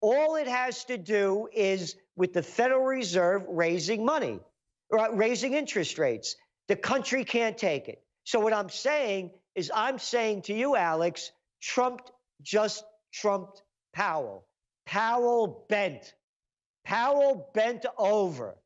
All it has to do is with the Federal Reserve raising money, raising interest rates. The country can't take it. So what I'm saying is I'm saying to you, Alex, Trump just trumped Powell. Powell bent. Powell bent over.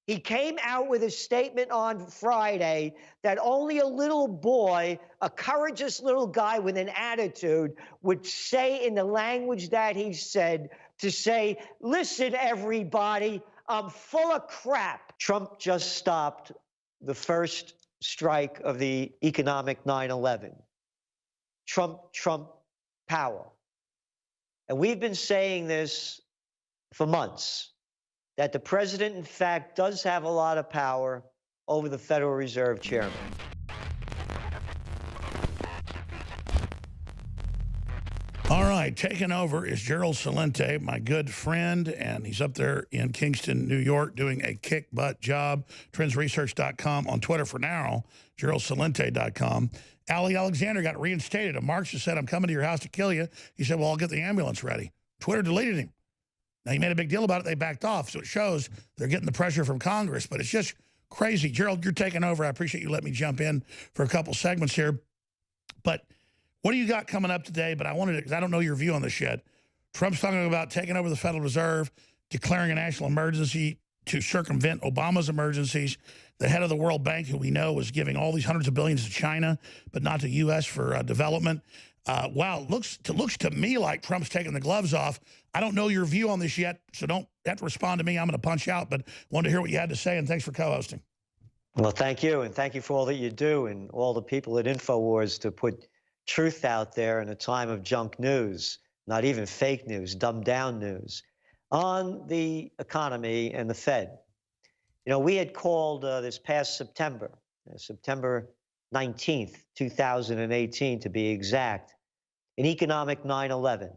He came out with a statement on Friday that only a little boy, a courageous little guy with an attitude, would say in the language that he said, to say, listen, everybody, I'm full of crap. Trump just stopped the first strike of the economic 9/11. Trump, Powell. And we've been saying this for months, that the president, in fact, does have a lot of power over the Federal Reserve chairman. All right, taking over is Gerald Celente, my good friend, and he's up there in Kingston, New York, doing a kick-butt job. Trendsresearch.com, on Twitter for now, GeraldCelente.com. Ali Alexander got reinstated. A Marxist said, I'm coming to your house to kill you. He said, well, I'll get the ambulance ready. Twitter deleted him. Now, he made a big deal about it. They backed off, so it shows they're getting the pressure from Congress, but it's just crazy. Gerald, you're taking over. I appreciate you letting me jump in for a couple segments here. But what do you got coming up today? But I wanted to, because I don't know your view on this yet. Trump's talking about taking over the Federal Reserve, declaring a national emergency to circumvent Obama's emergencies. The head of the World Bank, who we know was giving all these hundreds of billions to China, but not to U.S. for development. Wow, looks to me like Trump's taking the gloves off. I don't know your view on this yet, so don't have to respond to me. I'm going to punch out, but wanted to hear what you had to say, and thanks for co-hosting. Well, thank you, and thank you for all that you do and all the people at InfoWars to put truth out there in a time of junk news, not even fake news, dumbed down news, on the economy and the Fed. You know, we had called this past September, September 19th, 2018 to be exact, an economic 9/11.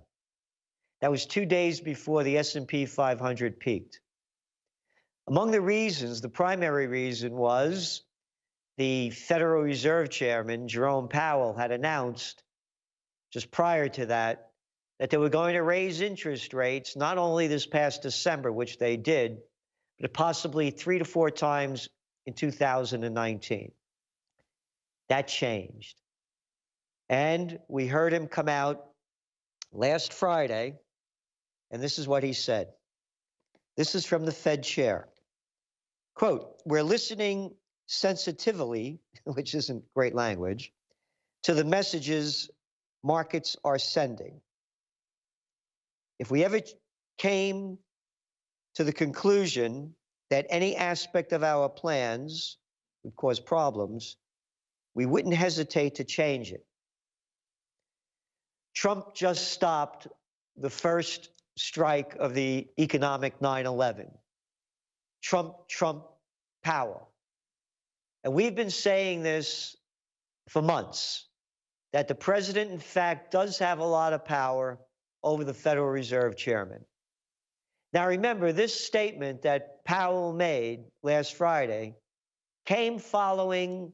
That was 2 days before the S&P 500 peaked. Among the reasons, the primary reason was the Federal Reserve Chairman, Jerome Powell, had announced just prior to that they were going to raise interest rates not only this past December, which they did, but possibly 3 to 4 times in 2019. That changed. And we heard him come out last Friday, and this is what he said. This is from the Fed chair. Quote, we're listening sensitively, which isn't great language, to the messages markets are sending. If we ever came to the conclusion that any aspect of our plans would cause problems, we wouldn't hesitate to change it. Trump just stopped the first strike of the economic 9/11. Trump, Powell. And we've been saying this for months, that the president, in fact, does have a lot of power over the Federal Reserve chairman. Now, remember, this statement that Powell made last Friday came following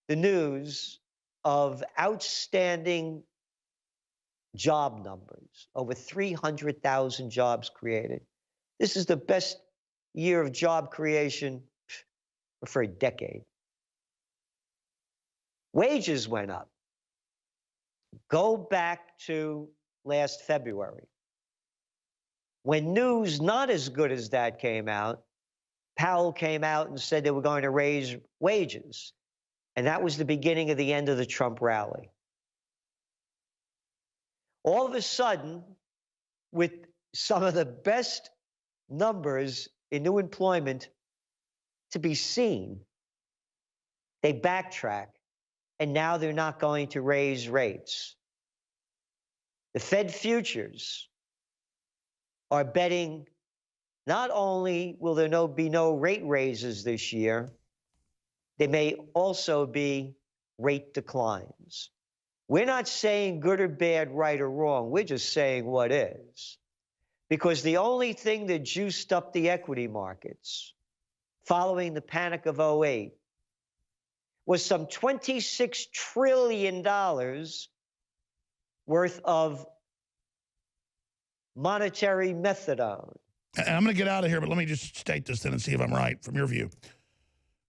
the news of outstanding job numbers, over 300,000 jobs created. This is the best year of job creation for a decade. Wages went up. Go back to last February. When news not as good as that came out, Powell came out and said they were going to raise wages. And that was the beginning of the end of the Trump rally. All of a sudden, with some of the best numbers in new employment to be seen, they backtrack, and now they're not going to raise rates. The Fed futures are betting not only will there be no rate raises this year, there may also be rate declines. We're not saying good or bad, right or wrong. We're just saying what is. Because the only thing that juiced up the equity markets following the panic of '08 was some $26 trillion worth of monetary methadone. And I'm going to get out of here, but let me just state this then and see if I'm right from your view.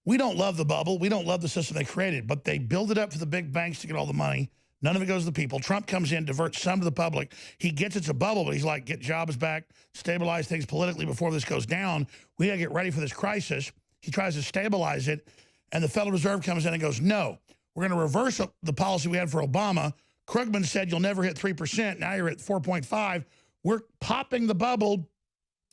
We don't love the bubble. We don't love the system they created, but they build it up for the big banks to get all the money. None of it goes to the people. Trump comes in, diverts some to the public. He gets it's a bubble, but he's like, get jobs back, stabilize things politically before this goes down. We got to get ready for this crisis. He tries to stabilize it, and the Federal Reserve comes in and goes, no, we're going to reverse the policy we had for Obama. Krugman said you'll never hit 3%. Now you're at 4.5. We're popping the bubble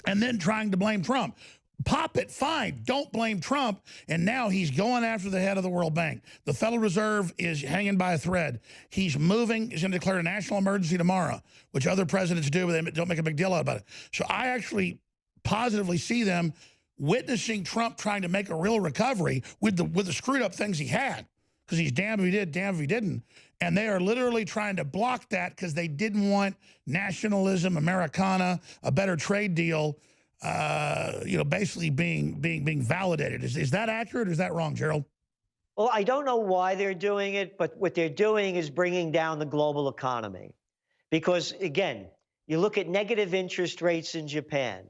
and then trying to blame Trump. Pop it, fine. Don't blame Trump. And now he's going after the head of the World Bank. The Federal Reserve is hanging by a thread. He's moving. He's going to declare a national emergency tomorrow, which other presidents do, but they don't make a big deal out about it. So I actually positively see them witnessing Trump trying to make a real recovery with the screwed up things he had, because he's damned if he did, damned if he didn't. And they are literally trying to block that because they didn't want nationalism, Americana, a better trade deal, you know, basically being validated. Is that accurate or is that wrong, Gerald? Well, I don't know why they're doing it, but what they're doing is bringing down the global economy. Because, again, you look at negative interest rates in Japan.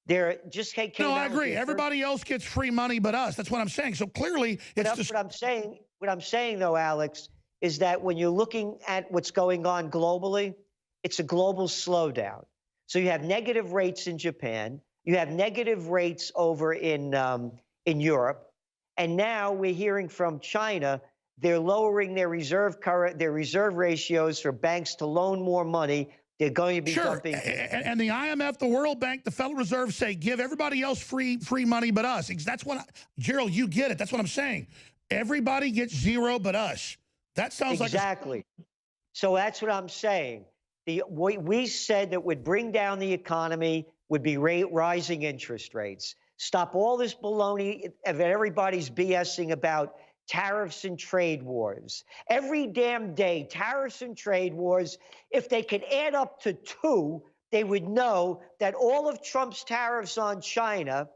They're just came No, I out agree. Everybody else gets free money but us. That's what I'm saying. So clearly, it's just... What I'm saying, though, Alex, is that when you're looking at what's going on globally, it's a global slowdown. So you have negative rates in Japan, you have negative rates over in Europe, and now we're hearing from China they're lowering their reserve ratios for banks to loan more money. They're going to be dumping. And the IMF, the World Bank, the Federal Reserve say give everybody else free money but us. That's what Gerald, you get it. That's what I'm saying. Everybody gets zero but us. That sounds exactly. So that's what I'm saying. We said that would bring down the economy would be rising interest rates. Stop all this baloney of everybody's BSing about tariffs and trade wars. Every damn day, tariffs and trade wars, if they could add up to 2, they would know that all of Trump's tariffs on China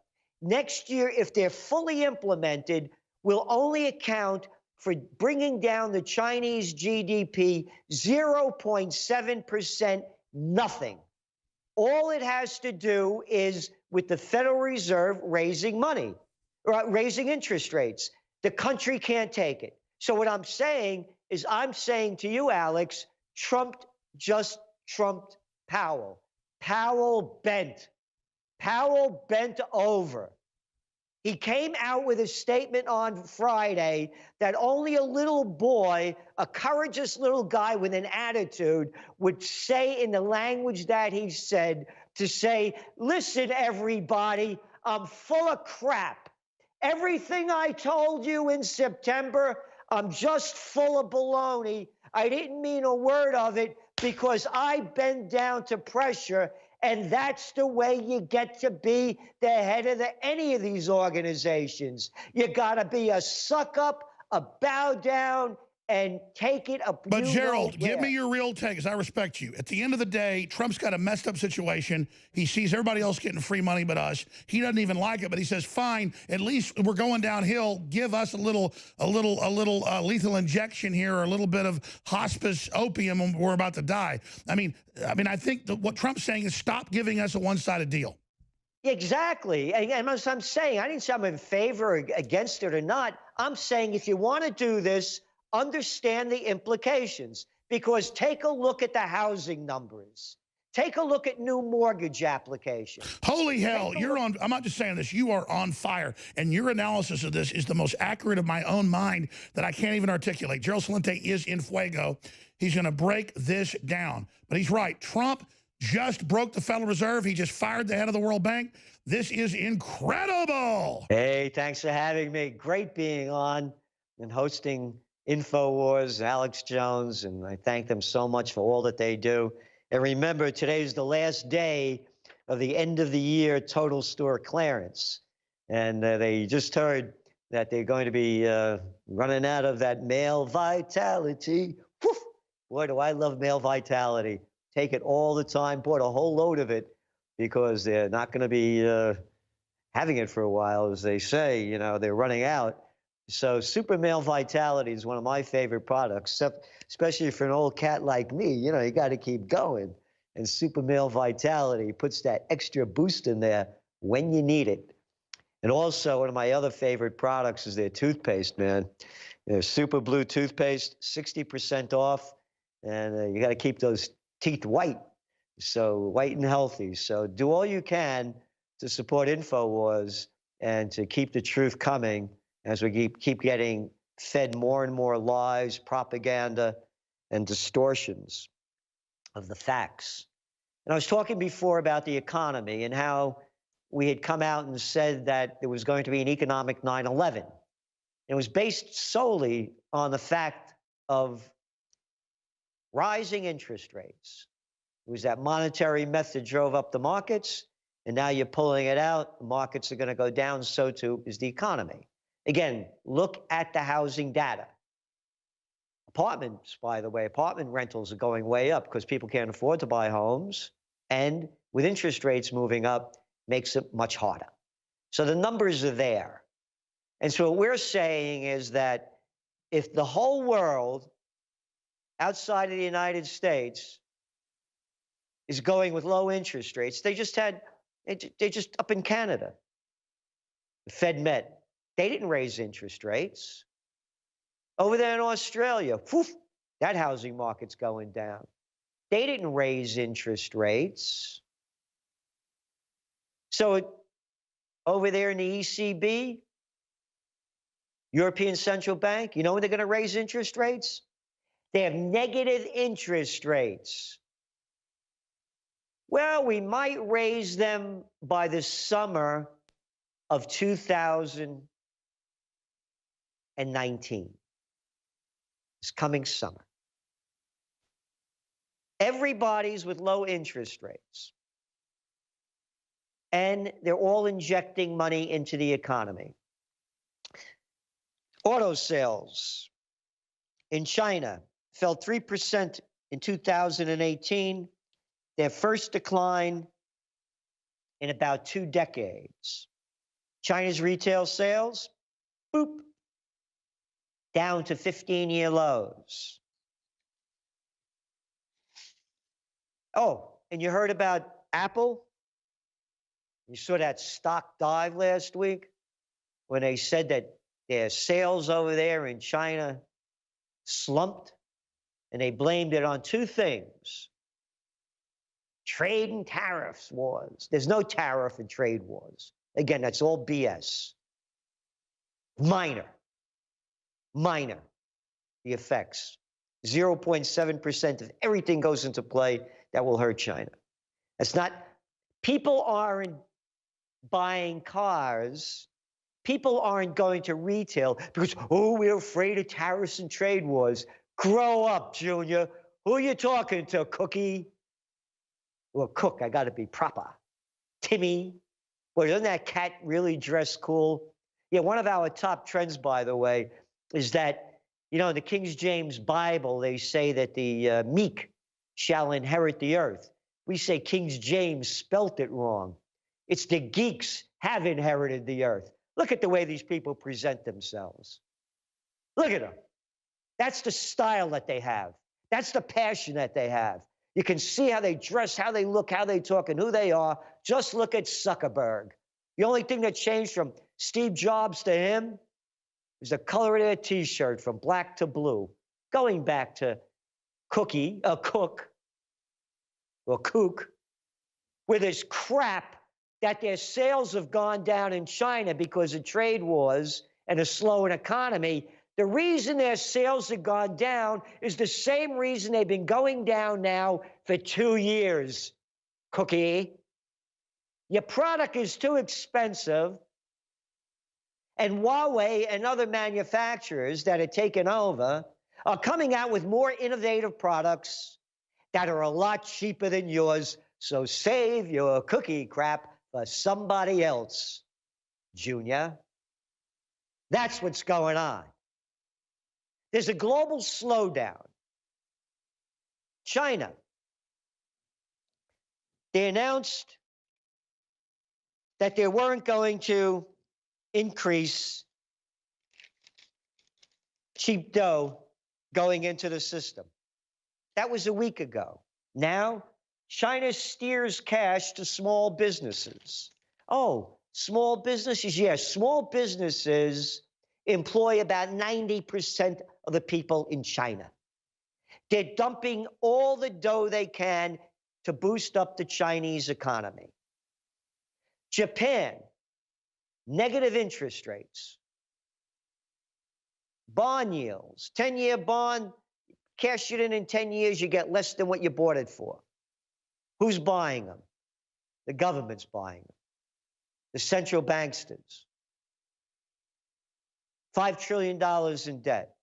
next year, if they're fully implemented, will only account for bringing down the Chinese GDP 0.7%, nothing. All it has to do is with the Federal Reserve raising money, or raising interest rates. The country can't take it. So what I'm saying is, I'm saying to you, Alex, Trump just trumped Powell. Powell bent. Powell bent over. He came out with a statement on Friday that only a little boy, a courageous little guy with an attitude, would say in the language that he said, to say, listen, everybody, I'm full of crap. Everything I told you in September, I'm just full of baloney. I didn't mean a word of it because I bend down to pressure. And that's the way you get to be the head of any of these organizations. You got to be a suck up, a bow down, and take it up. But Gerald, give me your real take, because I respect you. At the end of the day, Trump's got a messed up situation. He sees everybody else getting free money but us. He doesn't even like it, but he says, fine, at least we're going downhill. Give us a little lethal injection here, or a little bit of hospice opium when we're about to die. I mean, I think that what Trump's saying is stop giving us a one-sided deal. Exactly. And as I'm saying, I didn't say I'm in favor or against it or not. I'm saying if you want to do this, understand the implications, because take a look at the housing numbers. Take a look at new mortgage applications. Holy hell, you're on, I'm not just saying this, you are on fire. And your analysis of this is the most accurate of my own mind that I can't even articulate. Gerald Celente is in fuego. He's going to break this down. But he's right. Trump just broke the Federal Reserve. He just fired the head of the World Bank. This is incredible. Hey, thanks for having me. Great being on and hosting InfoWars, Alex Jones, and I thank them so much for all that they do. And remember, today's the last day of the end of the year total store clearance. And they just heard that they're going to be running out of that male vitality. Woof! Boy, do I love male vitality. Take it all the time, bought a whole load of it, because they're not going to be having it for a while, as they say. You know, they're running out. So Super Male Vitality is one of my favorite products, especially for an old cat like me. You know, you got to keep going. And Super Male Vitality puts that extra boost in there when you need it. And also, one of my other favorite products is their toothpaste, man. Their Super Blue toothpaste, 60% off. And you got to keep those teeth white, so white and healthy. So do all you can to support InfoWars and to keep the truth coming as we keep getting fed more and more lies, propaganda, and distortions of the facts. And I was talking before about the economy and how we had come out and said that there was going to be an economic 9/11. It was based solely on the fact of rising interest rates. It was that monetary method drove up the markets, and now you're pulling it out. The markets are going to go down, so too is the economy. Again, look at the housing data. Apartments, by the way, apartment rentals are going way up because people can't afford to buy homes. And with interest rates moving up, makes it much harder. So the numbers are there. And so what we're saying is that if the whole world outside of the United States is going with low interest rates, they just up in Canada, the Fed met. They didn't raise interest rates. Over there in Australia, poof, that housing market's going down. They didn't raise interest rates. So over there in the ECB, European Central Bank, you know when they're going to raise interest rates? They have negative interest rates. Well, we might raise them by the summer of 2019. This coming summer. Everybody's with low interest rates. And they're all injecting money into the economy. Auto sales in China fell 3% in 2018, their first decline in about 2 decades. China's retail sales, boop, down to 15-year lows. Oh, and you heard about Apple? You saw that stock dive last week when they said that their sales over there in China slumped, and they blamed it on 2 things. Trade and tariffs wars. There's no tariff and trade wars. Again, that's all BS. Minor, the effects. 0.7% of everything goes into play that will hurt China. It's not, people aren't buying cars. People aren't going to retail because, oh, we're afraid of tariffs and trade wars. Grow up, Junior. Who are you talking to, Cookie? Well, Cook, I got to be proper. Timmy. Well, doesn't that cat really dress cool? Yeah, one of our top trends, by the way, is that, you know, in the King James Bible, they say that the meek shall inherit the earth. We say King James spelt it wrong. It's the geeks have inherited the earth. Look at the way these people present themselves. Look at them. That's the style that they have. That's the passion that they have. You can see how they dress, how they look, how they talk, and who they are. Just look at Zuckerberg. The only thing that changed from Steve Jobs to him is the color of their T-shirt from black to blue. Going back to Cook, with this crap that their sales have gone down in China because of trade wars and a slowing economy. The reason their sales have gone down is the same reason they've been going down now for 2 years, Cookie. Your product is too expensive, and Huawei and other manufacturers that are taken over are coming out with more innovative products that are a lot cheaper than yours. So save your cookie crap for somebody else, Junior. That's what's going on. There's a global slowdown. China, they announced that they weren't going to increase cheap dough going into the system. That was a week ago. Now, China steers cash to small businesses. Oh, small businesses? Yes, small businesses employ about 90% of the people in China. They're dumping all the dough they can to boost up the Chinese economy. Japan, negative interest rates. Bond yields, 10-year bond, cash it in 10 years, you get less than what you bought it for. Who's buying them? The government's buying them. The central banksters. $5 trillion in debt.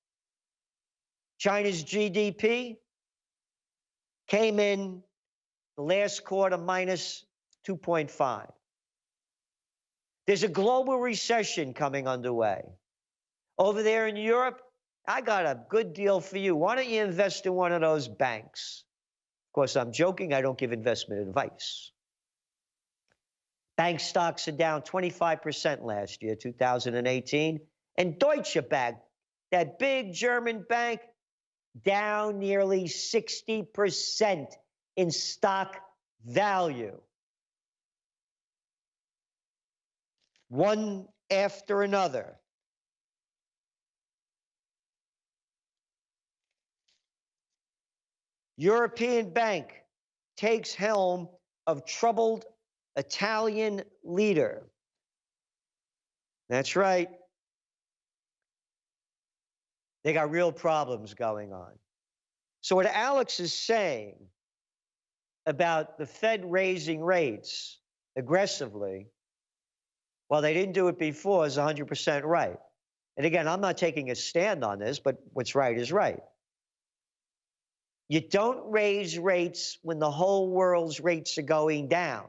China's GDP came in the last quarter minus 2.5. There's a global recession coming underway. Over there in Europe, I got a good deal for you. Why don't you invest in one of those banks? Of course, I'm joking. I don't give investment advice. Bank stocks are down 25% last year, 2018. And Deutsche Bank, that big German bank, down nearly 60% in stock value. One after another. European bank takes helm of troubled Italian leader. That's right. They got real problems going on. So what Alex is saying about the Fed raising rates aggressively, well, they didn't do it before, is 100% right. And again, I'm not taking a stand on this, but what's right is right. You don't raise rates when the whole world's rates are going down.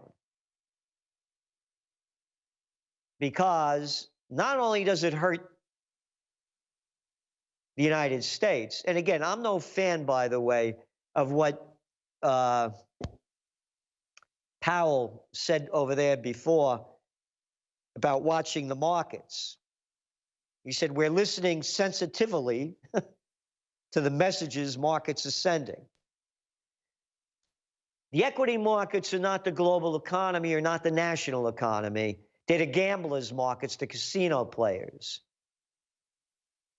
Because not only does it hurt the United States, and again, I'm no fan, by the way, of what Powell said over there before about watching the markets. He said, we're listening sensitively to the messages markets are sending. The equity markets are not the global economy or not the national economy. They're the gamblers' markets, the casino players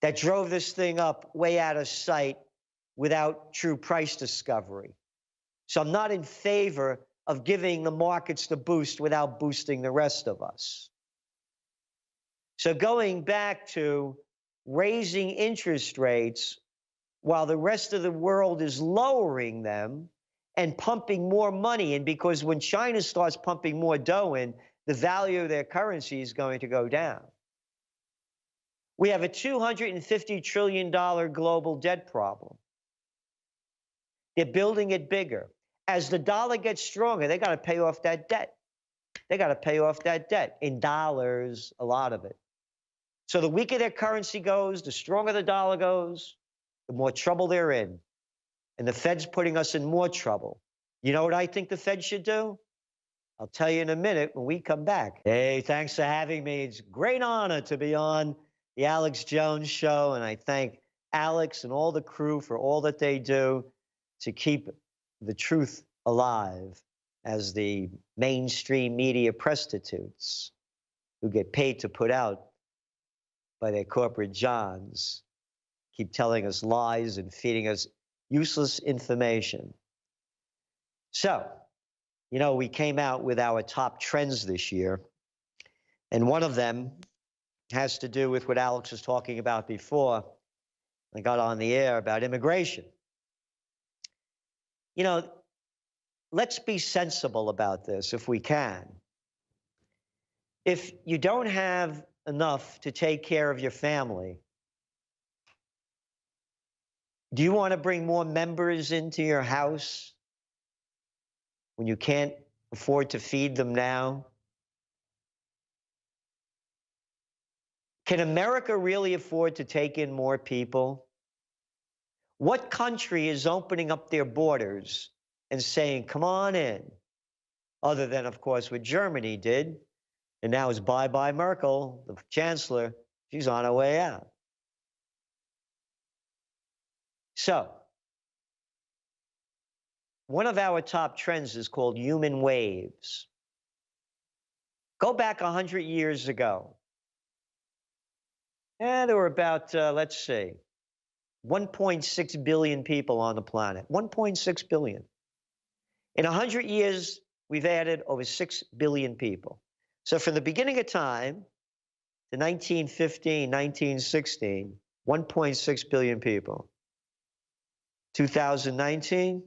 that drove this thing up way out of sight without true price discovery. So I'm not in favor of giving the markets the boost without boosting the rest of us. So going back to raising interest rates while the rest of the world is lowering them and pumping more money in, because when China starts pumping more dough in, the value of their currency is going to go down. We have a $250 trillion global debt problem. They're building it bigger. As the dollar gets stronger, they got to pay off that debt. They got to pay off that debt in dollars, a lot of it. So the weaker their currency goes, the stronger the dollar goes, the more trouble they're in. And the Fed's putting us in more trouble. You know what I think the Fed should do? I'll tell you in a minute when we come back. Hey, thanks for having me. It's a great honor to be on the Alex Jones Show, and I thank Alex and all the crew for all that they do to keep the truth alive as the mainstream media prostitutes who get paid to put out by their corporate johns keep telling us lies and feeding us useless information. So, you know, we came out with our top trends this year, and one of them has to do with what Alex was talking about before I got on the air about immigration. You know, let's be sensible about this if we can. If you don't have enough to take care of your family, do you want to bring more members into your house when you can't afford to feed them now? Can America really afford to take in more people? What country is opening up their borders and saying, come on in? Other than, of course, what Germany did. And now it's bye-bye Merkel, the chancellor. She's on her way out. So, one of our top trends is called human waves. Go back 100 years ago. And there were about, let's see, 1.6 billion people on the planet. 1.6 billion. In 100 years, we've added over 6 billion people. So from the beginning of time to 1915, 1916, 1.6 billion people. 2019,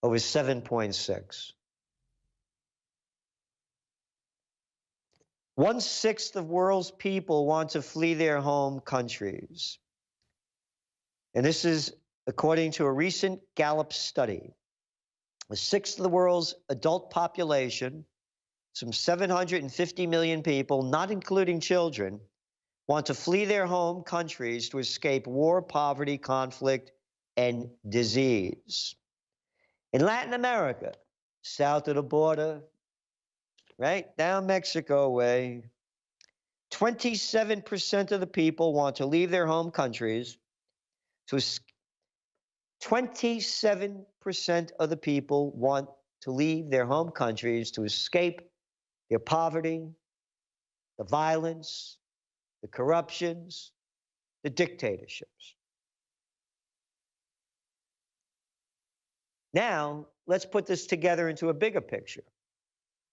over 7.6. 1/6 of world's people want to flee their home countries. And this is according to a recent Gallup study. 1/6 of the world's adult population, some 750 million people, not including children, want to flee their home countries to escape war, poverty, conflict, and disease. In Latin America, south of the border, right down Mexico way, 27% of the people want to leave their home countries to 27% of the people want to leave their home countries to escape their poverty, the violence, the corruptions, the dictatorships. Now, let's put this together into a bigger picture.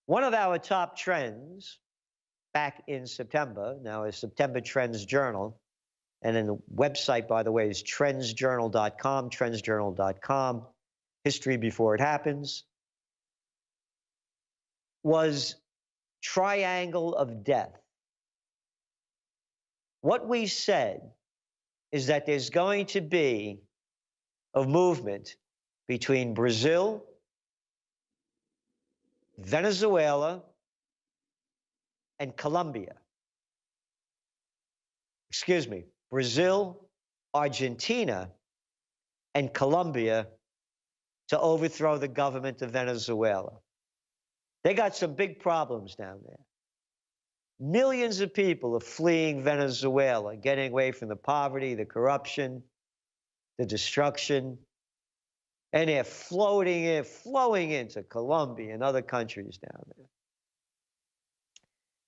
One of our top trends back in September, now is September Trends Journal, and then the website, by the way, is trendsjournal.com, trendsjournal.com, history before it happens, was triangle of death. What we said is that there's going to be a movement between Brazil, Venezuela, and Colombia. Excuse me, Brazil, Argentina, and Colombia to overthrow the government of Venezuela. They got some big problems down there. Millions of people are fleeing Venezuela, getting away from the poverty, the corruption, the destruction, and they're flowing into Colombia and other countries down there.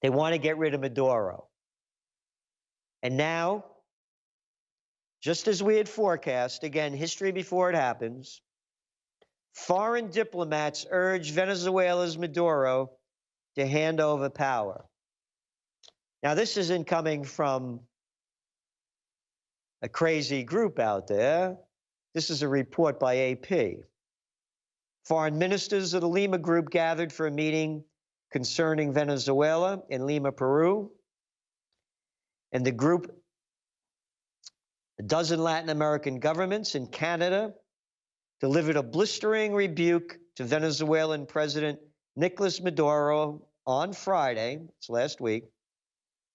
They want to get rid of Maduro. And now, just as we had forecast, again, history before it happens, foreign diplomats urge Venezuela's Maduro to hand over power. Now, this isn't coming from a crazy group out there. This is a report by AP. Foreign ministers of the Lima Group gathered for a meeting concerning Venezuela in Lima, Peru. And the group, a dozen Latin American governments and Canada, delivered a blistering rebuke to Venezuelan President Nicolas Maduro on Friday, it's last week,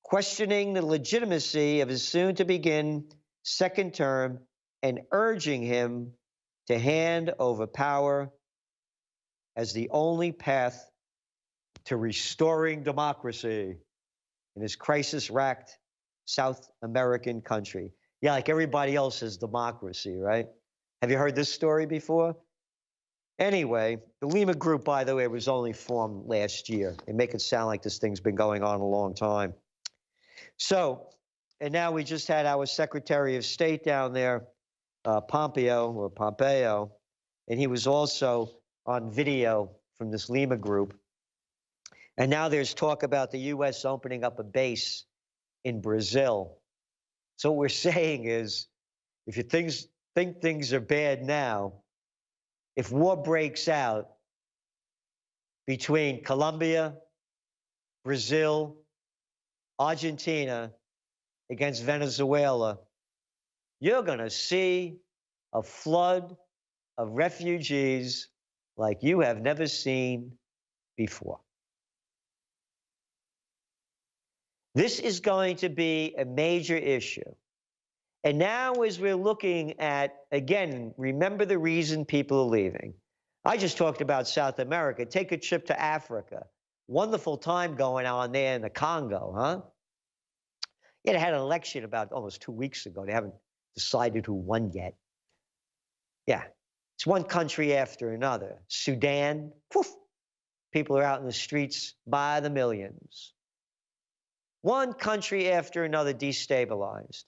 questioning the legitimacy of his soon-to-begin second term and urging him to hand over power as the only path to restoring democracy in this crisis-racked South American country. Yeah, like everybody else has democracy, right? Have you heard this story before? Anyway, the Lima Group, by the way, was only formed last year. They make it sound like this thing's been going on a long time. So, and now we just had our Secretary of State down there, Pompeo, and he was also on video from this Lima Group. And now there's talk about the U.S. opening up a base in Brazil. So what we're saying is, if you think things are bad now, if war breaks out between Colombia, Brazil, Argentina against Venezuela, you're going to see a flood of refugees like you have never seen before. This is going to be a major issue. And now as we're looking at, again, remember the reason people are leaving. I just talked about South America. Take a trip to Africa. Wonderful time going on there in the Congo, huh? Yeah, they had an election about almost 2 weeks ago. They haven't decided who won yet. Yeah, It's one country after another. Sudan, poof, people are out in the streets by the millions. One country after another destabilized.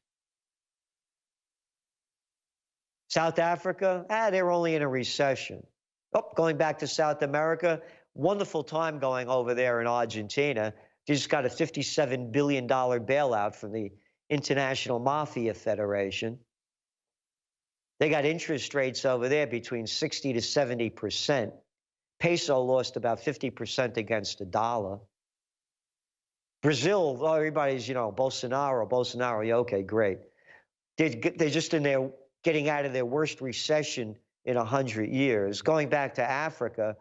South Africa, they're only in a recession. Oh, going back to South America, wonderful time going over there in Argentina. They just got a $57 billion bailout from the International Mafia Federation. They got interest rates over there between 60 to 70%. Peso lost about 50% against the dollar. Brazil, oh, everybody's, Bolsonaro, yeah, okay, great. They're just in there getting out of their worst recession in 100 years. Going back to Africa,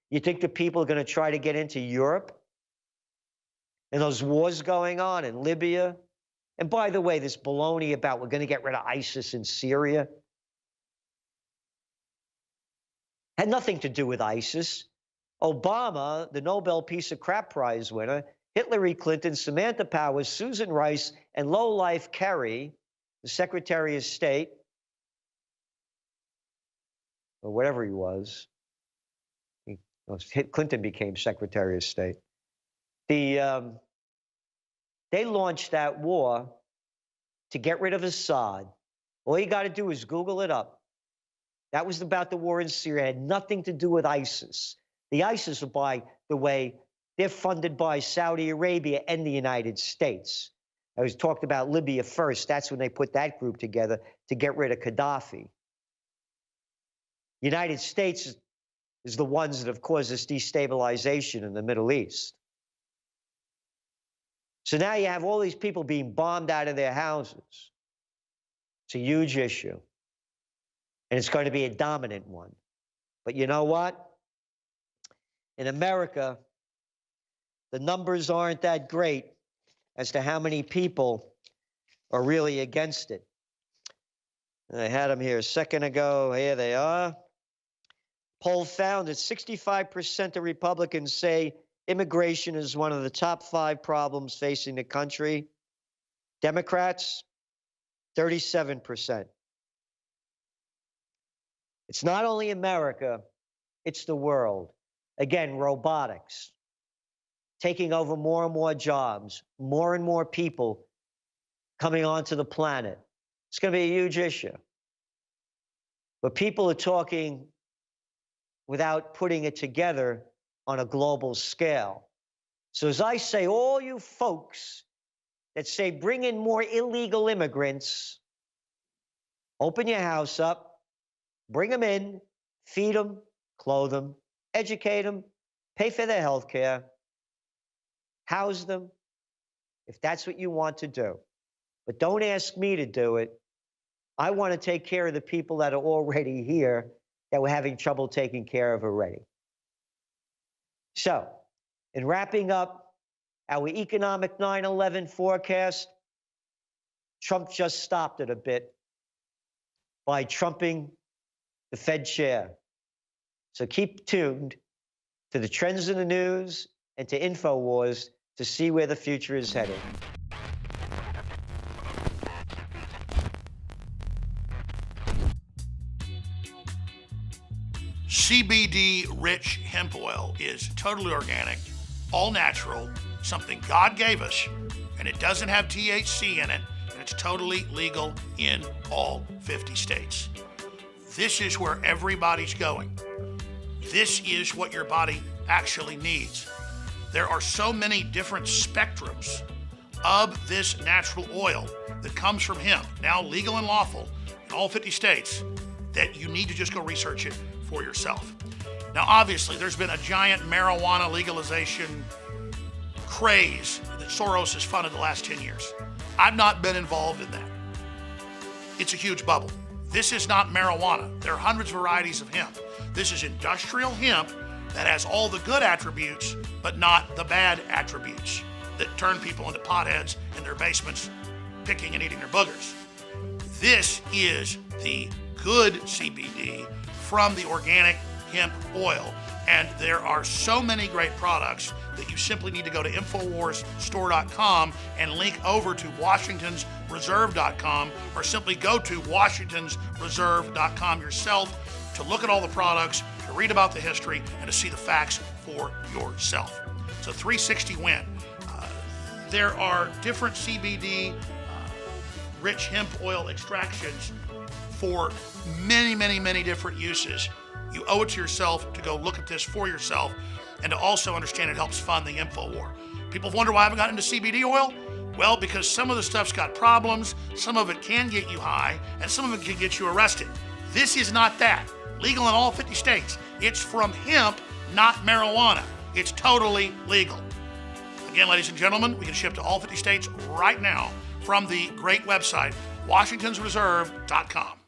you think the people are going to try to get into Europe? And those wars going on in Libya? And by the way, this baloney about we're going to get rid of ISIS in Syria had nothing to do with ISIS. Obama, the Nobel Peace of Crap Prize winner, Hillary Clinton, Samantha Powers, Susan Rice, and lowlife Kerry, the Secretary of State, or whatever he was. Clinton became Secretary of State. They launched that war to get rid of Assad. All you got to do is Google it up. That was about the war in Syria. It had nothing to do with ISIS. The ISIS, by the way, they're funded by Saudi Arabia and the United States. I was talked about Libya first. That's when they put that group together to get rid of Gaddafi. United States is the ones that have caused this destabilization in the Middle East. So now you have all these people being bombed out of their houses. It's a huge issue. And it's going to be a dominant one. But you know what? In America, the numbers aren't that great as to how many people are really against it. I had them here a second ago. Here they are. Poll found that 65% of Republicans say immigration is one of the top 5 problems facing the country. Democrats, 37%. It's not only America, it's the world. Again, robotics, taking over more and more jobs, more and more people coming onto the planet. It's going to be a huge issue. But people are talking without putting it together on a global scale. So as I say, all you folks that say bring in more illegal immigrants, open your house up, bring them in, feed them, clothe them, educate them, pay for their health care, house them, if that's what you want to do. But don't ask me to do it. I want to take care of the people that are already here that we're having trouble taking care of already. So, in wrapping up our economic 9/11 forecast, Trump just stopped it a bit by trumping the Fed chair. So keep tuned to the trends in the news and to InfoWars to see where the future is headed. CBD-rich hemp oil is totally organic, all natural, something God gave us, and it doesn't have THC in it, and it's totally legal in all 50 states. This is where everybody's going. This is what your body actually needs. There are so many different spectrums of this natural oil that comes from hemp, now legal and lawful in all 50 states, that you need to just go research it for yourself. Now, obviously, there's been a giant marijuana legalization craze that Soros has funded the last 10 years. I've not been involved in that. It's a huge bubble. This is not marijuana. There are hundreds of varieties of hemp. This is industrial hemp that has all the good attributes, but not the bad attributes that turn people into potheads in their basements, picking and eating their boogers. This is the good CBD from the organic hemp oil. And there are so many great products that you simply need to go to InfoWarsStore.com and link over to WashingtonsReserve.com, or simply go to WashingtonsReserve.com yourself to look at all the products, to read about the history, and to see the facts for yourself. So 360 Win. There are different CBD rich hemp oil extractions for many, many, many different uses. You owe it to yourself to go look at this for yourself and to also understand it helps fund the InfoWar. People wonder why I haven't gotten into CBD oil. Well, because some of the stuff's got problems, some of it can get you high, and some of it can get you arrested. This is not that. Legal in all 50 states. It's from hemp, not marijuana. It's totally legal. Again, ladies and gentlemen, we can ship to all 50 states right now from the great website, Washington'sReserve.com.